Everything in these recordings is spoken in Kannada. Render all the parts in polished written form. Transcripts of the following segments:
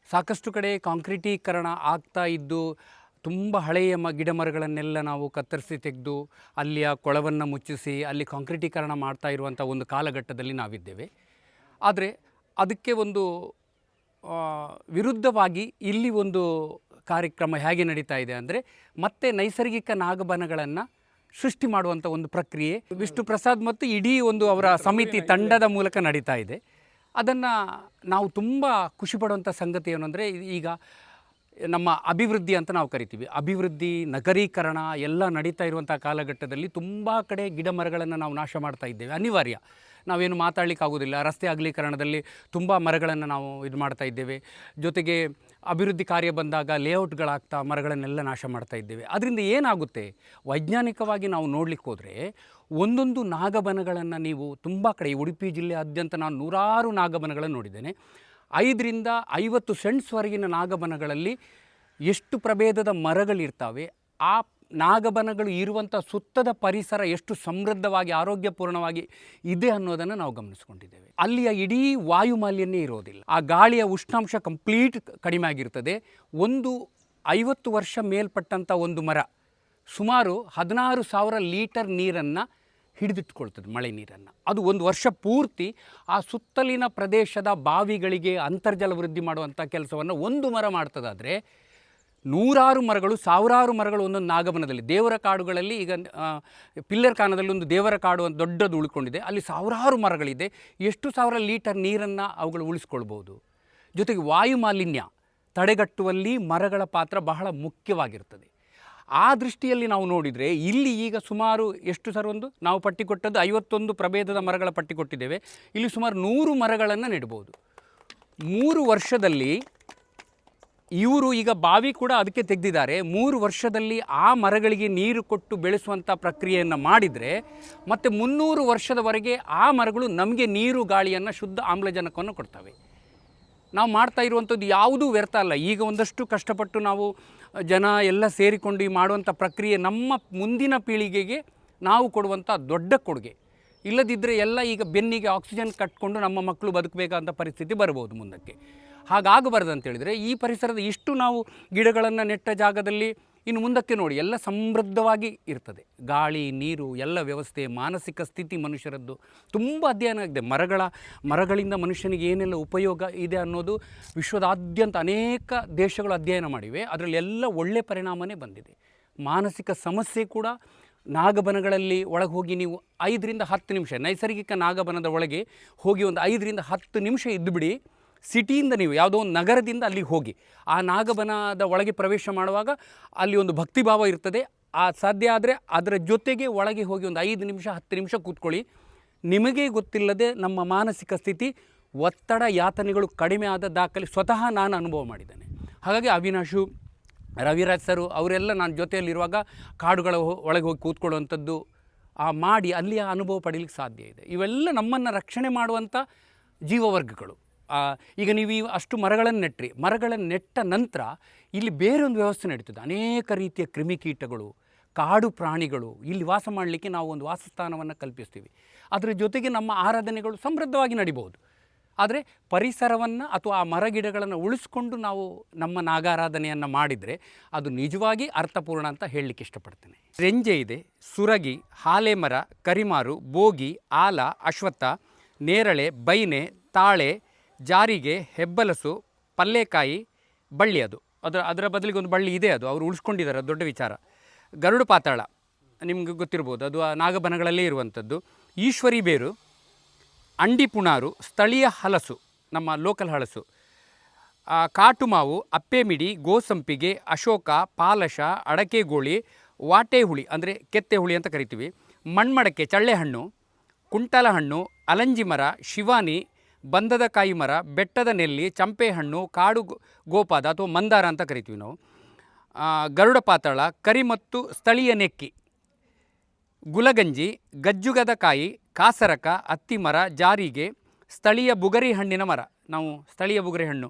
ಸಾಕಷ್ಟು ಕಡೆ ಕಾಂಕ್ರೀಟೀಕರಣ ಆಗ್ತಾ ಇದ್ದು ತುಂಬ ಹಳೆಯ ಗಿಡ ಮರಗಳನ್ನೆಲ್ಲ ನಾವು ಕತ್ತರಿಸಿ ತೆಗೆದು ಅಲ್ಲಿಯ ಕೊಳವನ್ನು ಮುಚ್ಚಿಸಿ ಅಲ್ಲಿ ಕಾಂಕ್ರೀಟೀಕರಣ ಮಾಡ್ತಾ ಇರುವಂಥ ಒಂದು ಕಾಲಘಟ್ಟದಲ್ಲಿ ನಾವಿದ್ದೇವೆ. ಆದರೆ ಅದಕ್ಕೆ ಒಂದು ವಿರುದ್ಧವಾಗಿ ಇಲ್ಲಿ ಒಂದು ಕಾರ್ಯಕ್ರಮ ಹೇಗೆ ನಡೀತಾ ಇದೆ ಅಂದರೆ, ಮತ್ತೆ ನೈಸರ್ಗಿಕ ನಾಗಬನಗಳನ್ನು ಸೃಷ್ಟಿ ಮಾಡುವಂಥ ಒಂದು ಪ್ರಕ್ರಿಯೆ ವಿಷ್ಣು ಪ್ರಸಾದ್ ಮತ್ತು ಇಡೀ ಒಂದು ಅವರ ಸಮಿತಿ ತಂಡದ ಮೂಲಕ ನಡೀತಾ ಇದೆ. ಅದನ್ನು ನಾವು ತುಂಬ ಖುಷಿಪಡುವಂಥ ಸಂಗತಿ ಏನು ಅಂದರೆ, ಈಗ ನಮ್ಮ ಅಭಿವೃದ್ಧಿ ಅಂತ ನಾವು ಕರಿತೀವಿ, ಅಭಿವೃದ್ಧಿ ನಗರೀಕರಣ ಎಲ್ಲ ನಡೀತಾ ಇರುವಂಥ ಕಾಲಘಟ್ಟದಲ್ಲಿ ತುಂಬ ಕಡೆ ಗಿಡ ಮರಗಳನ್ನು ನಾವು ನಾಶ ಮಾಡ್ತಾ ಇದ್ದೇವೆ. ಅನಿವಾರ್ಯ, ನಾವೇನು ಮಾತಾಡಲಿಕ್ಕಾಗೋದಿಲ್ಲ. ರಸ್ತೆ ಅಗಲೀಕರಣದಲ್ಲಿ ತುಂಬ ಮರಗಳನ್ನು ನಾವು ಇದು ಮಾಡ್ತಾ ಇದ್ದೇವೆ. ಜೊತೆಗೆ ಅಭಿವೃದ್ಧಿ ಕಾರ್ಯ ಬಂದಾಗ ಲೇಔಟ್ಗಳಾಗ್ತಾ ಮರಗಳನ್ನೆಲ್ಲ ನಾಶ ಮಾಡ್ತಾ ಇದ್ದೇವೆ. ಅದರಿಂದ ಏನಾಗುತ್ತೆ, ವೈಜ್ಞಾನಿಕವಾಗಿ ನಾವು ನೋಡಲಿಕ್ಕೆ ಹೋದರೆ ಒಂದೊಂದು ನಾಗಬನಗಳನ್ನು ನೀವು ತುಂಬ ಕಡೆ, ಉಡುಪಿ ಜಿಲ್ಲೆಯಾದ್ಯಂತ ನಾನು ನೂರಾರು ನಾಗಬನಗಳನ್ನು ನೋಡಿದ್ದೇನೆ. 5ರಿಂದ 50 ಸೆಂಟ್ಸ್ವರೆಗಿನ ನಾಗಬನಗಳಲ್ಲಿ ಎಷ್ಟು ಪ್ರಭೇದದ ಮರಗಳಿರ್ತವೆ, ಆ ನಾಗಬನಗಳು ಇರುವಂಥ ಸುತ್ತದ ಪರಿಸರ ಎಷ್ಟು ಸಮೃದ್ಧವಾಗಿ ಆರೋಗ್ಯಪೂರ್ಣವಾಗಿ ಇದೆ ಅನ್ನೋದನ್ನು ನಾವು ಗಮನಿಸ್ಕೊಂಡಿದ್ದೇವೆ. ಅಲ್ಲಿಯ ಇಡೀ ವಾಯುಮಾಲಿನ್ಯ ಇರೋದಿಲ್ಲ, ಆ ಗಾಳಿಯ ಉಷ್ಣಾಂಶ ಕಂಪ್ಲೀಟ್ ಕಡಿಮೆ ಆಗಿರ್ತದೆ. ಒಂದು 50 ವರ್ಷ ಮೇಲ್ಪಟ್ಟಂಥ ಒಂದು ಮರ ಸುಮಾರು 16,000 ಲೀಟರ್ ನೀರನ್ನು ಹಿಡಿದಿಟ್ಕೊಳ್ತದೆ, ಮಳೆ ನೀರನ್ನು. ಅದು ಒಂದು ವರ್ಷ ಪೂರ್ತಿ ಆ ಸುತ್ತಲಿನ ಪ್ರದೇಶದ ಬಾವಿಗಳಿಗೆ ಅಂತರ್ಜಲ ವೃದ್ಧಿ ಮಾಡುವಂಥ ಕೆಲಸವನ್ನು ಒಂದು ಮರ ಮಾಡ್ತದಾದರೆ, ನೂರಾರು ಮರಗಳು, ಸಾವಿರಾರು ಮರಗಳು ಒಂದೊಂದು ನಾಗಬನದಲ್ಲಿ, ದೇವರ ಕಾಡುಗಳಲ್ಲಿ ಈಗ ಪಿಲ್ಲರ್ ಕಾನದಲ್ಲಿ ಒಂದು ದೇವರ ಕಾಡು ಅಂತ ದೊಡ್ಡದು ಉಳ್ಕೊಂಡಿದೆ, ಅಲ್ಲಿ ಸಾವಿರಾರು ಮರಗಳಿದೆ. ಎಷ್ಟು ಸಾವಿರ ಲೀಟರ್ ನೀರನ್ನು ಅವುಗಳು ಉಳಿಸ್ಕೊಳ್ಬೋದು. ಜೊತೆಗೆ ವಾಯುಮಾಲಿನ್ಯ ತಡೆಗಟ್ಟುವಲ್ಲಿ ಮರಗಳ ಪಾತ್ರ ಬಹಳ ಮುಖ್ಯವಾಗಿರ್ತದೆ. ಆ ದೃಷ್ಟಿಯಲ್ಲಿ ನಾವು ನೋಡಿದರೆ ಇಲ್ಲಿ ಈಗ ಸುಮಾರು ಎಷ್ಟು ಸರ್, ಒಂದು ನಾವು ಪಟ್ಟಿ ಕೊಟ್ಟದ್ದು 51 ಪ್ರಭೇದದ ಮರಗಳ ಪಟ್ಟಿ ಕೊಟ್ಟಿದ್ದೇವೆ. ಇಲ್ಲಿ ಸುಮಾರು 100 ಮರಗಳನ್ನು ನೆಡ್ಬೋದು. 3 ವರ್ಷದಲ್ಲಿ ಇವರು ಈಗ ಬಾವಿ ಕೂಡ ಅದಕ್ಕೆ ತೆಗೆದಿದ್ದಾರೆ. 3 ವರ್ಷದಲ್ಲಿ ಆ ಮರಗಳಿಗೆ ನೀರು ಕೊಟ್ಟು ಬೆಳೆಸುವಂಥ ಪ್ರಕ್ರಿಯೆಯನ್ನು ಮಾಡಿದರೆ ಮತ್ತು 300 ವರ್ಷದವರೆಗೆ ಆ ಮರಗಳು ನಮಗೆ ನೀರು, ಗಾಳಿಯನ್ನು, ಶುದ್ಧ ಆಮ್ಲಜನಕವನ್ನು ಕೊಡ್ತವೆ. ನಾವು ಮಾಡ್ತಾ ಇರುವಂಥದ್ದು ಯಾವುದೂ ವ್ಯರ್ಥ ಅಲ್ಲ. ಈಗ ಒಂದಷ್ಟು ಕಷ್ಟಪಟ್ಟು ನಾವು ಜನ ಎಲ್ಲ ಸೇರಿಕೊಂಡು ಈ ಮಾಡುವಂಥ ಪ್ರಕ್ರಿಯೆ ನಮ್ಮ ಮುಂದಿನ ಪೀಳಿಗೆಗೆ ನಾವು ಕೊಡುವಂಥ ದೊಡ್ಡ ಕೊಡುಗೆ. ಇಲ್ಲದಿದ್ದರೆ ಎಲ್ಲ ಈಗ ಬೆನ್ನಿಗೆ ಆಕ್ಸಿಜನ್ ಕಟ್ಕೊಂಡು ನಮ್ಮ ಮಕ್ಕಳು ಬದುಕಬೇಕಾದಂಥ ಪರಿಸ್ಥಿತಿ ಬರ್ಬೋದು ಮುಂದಕ್ಕೆ. ಹಾಗಾಗಬಾರ್ದು ಅಂತೇಳಿದರೆ ಈ ಪರಿಸರದ ಇಷ್ಟು ನಾವು ಗಿಡಗಳನ್ನು ನೆಟ್ಟ ಜಾಗದಲ್ಲಿ ಇನ್ನು ಮುಂದಕ್ಕೆ ನೋಡಿ ಎಲ್ಲ ಸಮೃದ್ಧವಾಗಿ ಇರ್ತದೆ. ಗಾಳಿ, ನೀರು, ಎಲ್ಲ ವ್ಯವಸ್ಥೆ, ಮಾನಸಿಕ ಸ್ಥಿತಿ ಮನುಷ್ಯರದ್ದು ತುಂಬ ಅಧ್ಯಯನ ಆಗಿದೆ. ಮರಗಳಿಂದ ಮನುಷ್ಯನಿಗೆ ಏನೆಲ್ಲ ಉಪಯೋಗ ಇದೆ ಅನ್ನೋದು ವಿಶ್ವದಾದ್ಯಂತ ಅನೇಕ ದೇಶಗಳು ಅಧ್ಯಯನ ಮಾಡಿವೆ. ಅದರಲ್ಲಿ ಎಲ್ಲ ಒಳ್ಳೆಯ ಪರಿಣಾಮನೇ ಬಂದಿದೆ. ಮಾನಸಿಕ ಸಮಸ್ಯೆ ಕೂಡ ನಾಗಬನಗಳಲ್ಲಿ ಒಳಗೆ ಹೋಗಿ ನೀವು 5ರಿಂದ 10 ನಿಮಿಷ ನೈಸರ್ಗಿಕ ನಾಗಬನದ ಒಳಗೆ ಹೋಗಿ ಒಂದು 5ರಿಂದ 10 ನಿಮಿಷ ಇದ್ದುಬಿಡಿ. ಸಿಟಿಯಿಂದ ನೀವು ಯಾವುದೋ ಒಂದು ನಗರದಿಂದ ಅಲ್ಲಿಗೆ ಹೋಗಿ ಆ ನಾಗಬನದ ಒಳಗೆ ಪ್ರವೇಶ ಮಾಡುವಾಗ ಅಲ್ಲಿ ಒಂದು ಭಕ್ತಿಭಾವ ಇರ್ತದೆ. ಸಾಧ್ಯ ಆದರೆ ಅದರ ಜೊತೆಗೆ ಒಳಗೆ ಹೋಗಿ ಒಂದು 5 ನಿಮಿಷ 10 ನಿಮಿಷ ಕೂತ್ಕೊಳ್ಳಿ. ನಿಮಗೇ ಗೊತ್ತಿಲ್ಲದೆ ನಮ್ಮ ಮಾನಸಿಕ ಸ್ಥಿತಿ, ಒತ್ತಡ, ಯಾತನೆಗಳು ಕಡಿಮೆ ಆದ ದಾಖಲೆ ಸ್ವತಃ ನಾನು ಅನುಭವ ಮಾಡಿದ್ದೇನೆ. ಹಾಗಾಗಿ ಅವಿನಾಶು, ರವಿರಾಜ್ ಸರು ಅವರೆಲ್ಲ ನಾನು ಜೊತೆಯಲ್ಲಿರುವಾಗ ಕಾಡುಗಳ ಒಳಗೆ ಹೋಗಿ ಕೂತ್ಕೊಳ್ಳುವಂಥದ್ದು ಮಾಡಿ ಅಲ್ಲಿಯ ಅನುಭವ ಪಡೀಲಿಕ್ಕೆ ಸಾಧ್ಯ ಇದೆ. ಇವೆಲ್ಲ ನಮ್ಮನ್ನು ರಕ್ಷಣೆ ಮಾಡುವಂಥ ಜೀವವರ್ಗಗಳು. ಈಗ ನೀವು ಅಷ್ಟು ಮರಗಳನ್ನು ನೆಟ್ಟರೆ, ಮರಗಳನ್ನು ನೆಟ್ಟ ನಂತರ ಇಲ್ಲಿ ಬೇರೊಂದು ವ್ಯವಸ್ಥೆ ನಡೀತದೆ. ಅನೇಕ ರೀತಿಯ ಕ್ರಿಮಿಕೀಟಗಳು, ಕಾಡು ಪ್ರಾಣಿಗಳು ಇಲ್ಲಿ ವಾಸ ಮಾಡಲಿಕ್ಕೆ ನಾವು ಒಂದು ವಾಸಸ್ಥಾನವನ್ನು ಕಲ್ಪಿಸ್ತೀವಿ. ಅದರ ಜೊತೆಗೆ ನಮ್ಮ ಆರಾಧನೆಗಳು ಸಮೃದ್ಧವಾಗಿ ನಡಿಬಹುದು. ಆದರೆ ಪರಿಸರವನ್ನು ಅಥವಾ ಆ ಮರಗಿಡಗಳನ್ನು ಉಳಿಸ್ಕೊಂಡು ನಾವು ನಮ್ಮ ನಾಗಾರಾಧನೆಯನ್ನು ಮಾಡಿದರೆ ಅದು ನಿಜವಾಗಿ ಅರ್ಥಪೂರ್ಣ ಅಂತ ಹೇಳಲಿಕ್ಕೆ ಇಷ್ಟಪಡ್ತೇನೆ. ರೆಂಜೆ ಇದೆ, ಸುರಗಿ, ಹಾಲೆ ಮರ, ಕರಿಮಾರು, ಬೋಗಿ, ಆಲ, ಅಶ್ವತ್ಥ, ನೇರಳೆ, ಬೈನೆ, ತಾಳೆ, ಜಾರಿಗೆ, ಹೆಬ್ಬಲಸು, ಪಲ್ಲೆಕಾಯಿ, ಬಳ್ಳಿ. ಅದರ ಬದಲಿಗೆ ಒಂದು ಬಳ್ಳಿ ಇದೆ, ಅದು ಅವರು ಉಳಿಸ್ಕೊಂಡಿದ್ದಾರೆ, ದೊಡ್ಡ ವಿಚಾರ. ಗರುಡು ಪಾತಾಳ ನಿಮ್ಗೆ ಗೊತ್ತಿರ್ಬೋದು, ಅದು ಆ ನಾಗಬನಗಳಲ್ಲೇ ಇರುವಂಥದ್ದು. ಈಶ್ವರಿ ಬೇರು, ಅಂಡಿ ಪುಣಾರು, ಸ್ಥಳೀಯ ಹಲಸು, ನಮ್ಮ ಲೋಕಲ್ ಹಲಸು, ಕಾಟುಮಾವು, ಅಪ್ಪೆಮಿಡಿ, ಗೋಸಂಪಿಗೆ, ಅಶೋಕ, ಪಾಲಶ, ಅಡಕೆ ಗೋಳಿ, ವಾಟೆ ಹುಳಿ ಅಂದರೆ ಕೆತ್ತೆ ಹುಳಿ ಅಂತ ಕರಿತೀವಿ, ಮಣ್ಮಡಕೆ, ಚಳ್ಳೆಹಣ್ಣು, ಕುಂಟಲ ಹಣ್ಣು, ಅಲಂಜಿ ಮರ, ಶಿವಾನಿ, ಬಂದದ ಕಾಯಿ ಮರ, ಬೆಟ್ಟದ ನೆಲ್ಲಿ, ಚಂಪೆ ಹಣ್ಣು, ಕಾಡು ಗೋಪಾದ ಅಥವಾ ಮಂದಾರ ಅಂತ ಕರಿತೀವಿ ನಾವು, ಗರುಡ ಪಾತಾಳ, ಕರಿ ಮತ್ತು ಸ್ಥಳೀಯ ನೆಕ್ಕಿ, ಗುಲಗಂಜಿ, ಗಜ್ಜುಗದ ಕಾಯಿ, ಕಾಸರಕ, ಹತ್ತಿ ಮರ, ಜಾರಿಗೆ, ಸ್ಥಳೀಯ ಬುಗರಿ ಹಣ್ಣಿನ ಮರ, ನಾವು ಸ್ಥಳೀಯ ಬುಗರಿ ಹಣ್ಣು,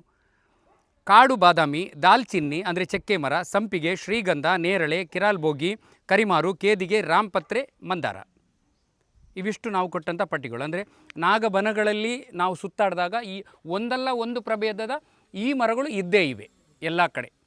ಕಾಡು ಬಾದಾಮಿ, ದಾಲ್ಚಿನ್ನಿ ಅಂದರೆ ಚಕ್ಕೆ ಮರ, ಸಂಪಿಗೆ, ಶ್ರೀಗಂಧ, ನೇರಳೆ, ಕಿರಾಲ್ಬೋಗಿ, ಕರಿಮಾರು, ಕೇದಿಗೆ, ರಾಮಪತ್ರೆ, ಮಂದಾರ. ಇವಿಷ್ಟು ನಾವು ಕೊಟ್ಟಂಥ ಪಟ್ಟಿಗಳು. ಅಂದರೆ ನಾಗಬನಗಳಲ್ಲಿ ನಾವು ಸುತ್ತಾಡಿದಾಗ ಈ ಒಂದಲ್ಲ ಒಂದು ಪ್ರಭೇದದ ಈ ಮರಗಳು ಇದ್ದೇ ಇವೆ ಎಲ್ಲ ಕಡೆ.